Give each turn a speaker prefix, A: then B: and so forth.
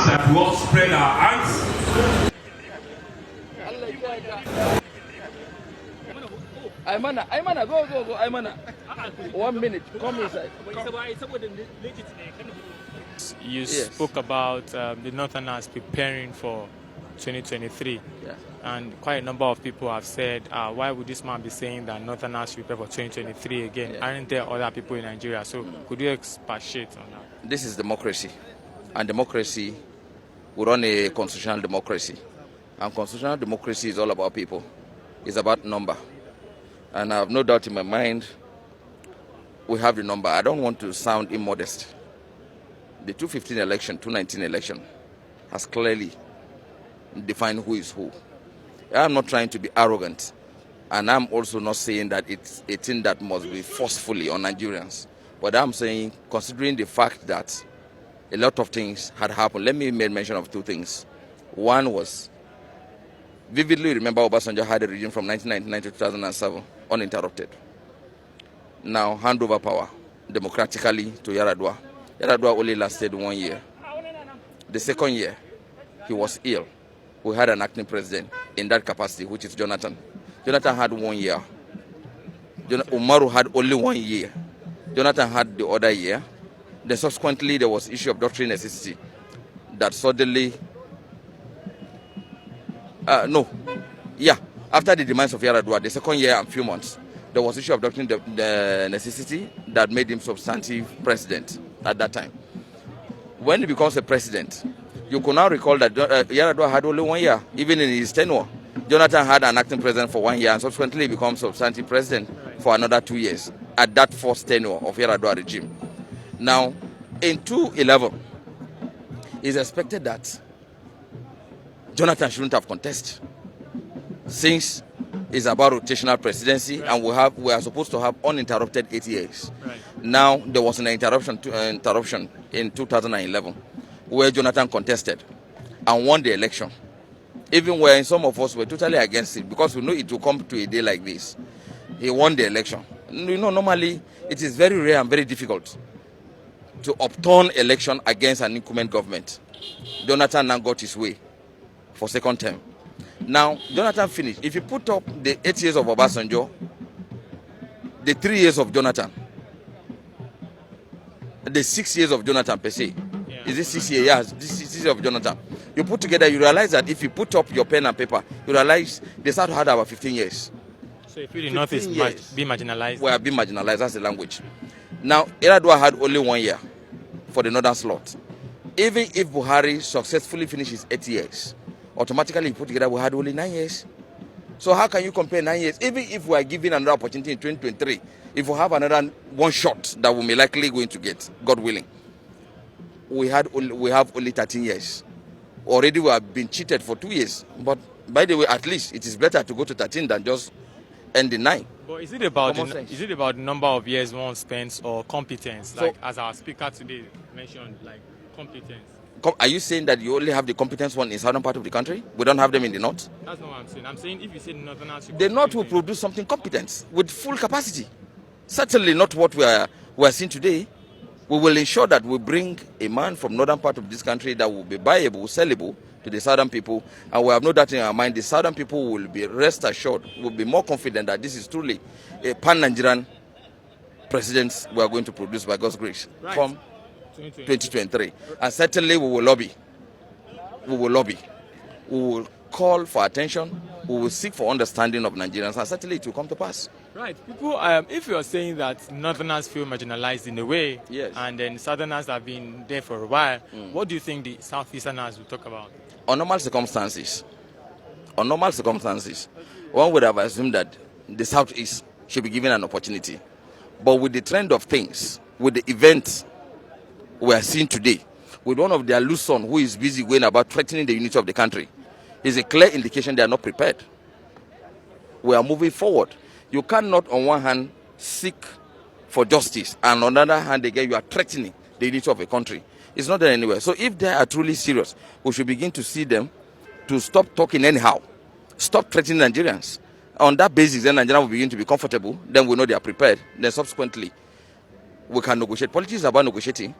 A: ask that we all spread our hands.
B: Aymana, go, Aymana. 1 minute, come inside.
C: You spoke about the Northerners preparing for 2023.
B: Yeah.
C: And quite a number of people have said, why would this man be saying that Northerners prepare for 2023 again?
B: Yeah.
C: Aren't there other people in Nigeria? So could you expatiate on that?
D: This is democracy. And democracy, we run a constitutional democracy. And constitutional democracy is all about people. It's about number. And I have no doubt in my mind, we have the number. I don't want to sound immodest. The 2015 election, 2019 election has clearly defined who is who. I'm not trying to be arrogant, and I'm also not saying that it's a thing that must be forcefully on Nigerians. But I'm saying, considering the fact that a lot of things had happened, let me make mention of two things. One was, vividly remember Obasanjo had a regime from 1999 to 2007, uninterrupted. Now, hand over power democratically to Yar'Adua. Yar'Adua only lasted 1 year. The second year, he was ill. We had an acting president in that capacity, which is Jonathan. Jonathan had 1 year. Umaru had only 1 year. Jonathan had the other year. Then subsequently, there was issue of doctrine necessity that suddenly... after the demands of Yar'Adua, the second year and few months, there was issue of doctrine necessity that made him substantive president at that time. When he becomes a president, you could now recall that Yar'Adua had only 1 year, even in his tenure. Jonathan had an acting president for 1 year and subsequently becomes substantive president for another 2 years at that first tenure of Yar'Adua regime. Now, in 2011, it's expected that Jonathan shouldn't have contested, since it's about rotational presidency, right, and we are supposed to have uninterrupted 8 years.
C: Right.
D: Now, there was an interruption in 2011 where Jonathan contested and won the election, even when some of us were totally against it because we knew it would come to a day like this. He won the election. You know, normally it is very rare and very difficult to upturn election against an incumbent government. Jonathan now got his way for second term. Now, Jonathan finished. If you put up the 8 years of Obasanjo, the 3 years of Jonathan, the 6 years of Jonathan per se, is this 6 years? Yes, this 6 years of Jonathan. You put together, you realize that if you put up your pen and paper, you realize they start to have about 15 years.
C: So if the North is being marginalized?
D: We are being marginalized, that's the language. Now, Yar'Adua had only 1 year for the northern slot. Even if Buhari successfully finishes 8 years, automatically you put together, we had only 9 years. So how can you compare 9 years? Even if we are given another opportunity in 2023, if we have another one shot that we may likely going to get, God willing, we have only 13 years. Already we have been cheated for 2 years. But by the way, at least it is better to go to 13 than just end in 9.
C: But is it about the number of years one spends or competence? Like as our speaker today mentioned, like competence.
D: Are you saying that you only have the competence one in southern part of the country? We don't have them in the north?
C: That's not what I'm saying. I'm saying if you say northerners,
D: the north will produce something competent with full capacity. Certainly not what we are seeing today. We will ensure that we bring a man from northern part of this country that will be buyable, sellable to the southern people. And we have no doubt in our mind the southern people will be, rest assured, will be more confident that this is truly a pan-Nigerian president we are going to produce by God's grace.
C: Right.
D: From 2023. And certainly we will lobby. We will call for attention. We will seek for understanding of Nigerians, and certainly it will come to pass.
C: Right. People, if you are saying that northerners feel marginalized in a way,
D: yes,
C: and then southerners have been there for a while, what do you think the southeasterners will talk about?
D: On normal circumstances, one would have assumed that the southeast should be given an opportunity. But with the trend of things, with the events we are seeing today, with one of their loose son who is busy going about threatening the unity of the country, is a clear indication they are not prepared. We are moving forward. You cannot, on one hand, seek for justice, and on the other hand, again, you are threatening the unity of a country. It's not there anywhere. So if they are truly serious, we should begin to see them to stop talking anyhow, stop threatening Nigerians. On that basis, then Nigerians will begin to be comfortable. Then we know they are prepared. Then subsequently, we can negotiate. Politics is about negotiating.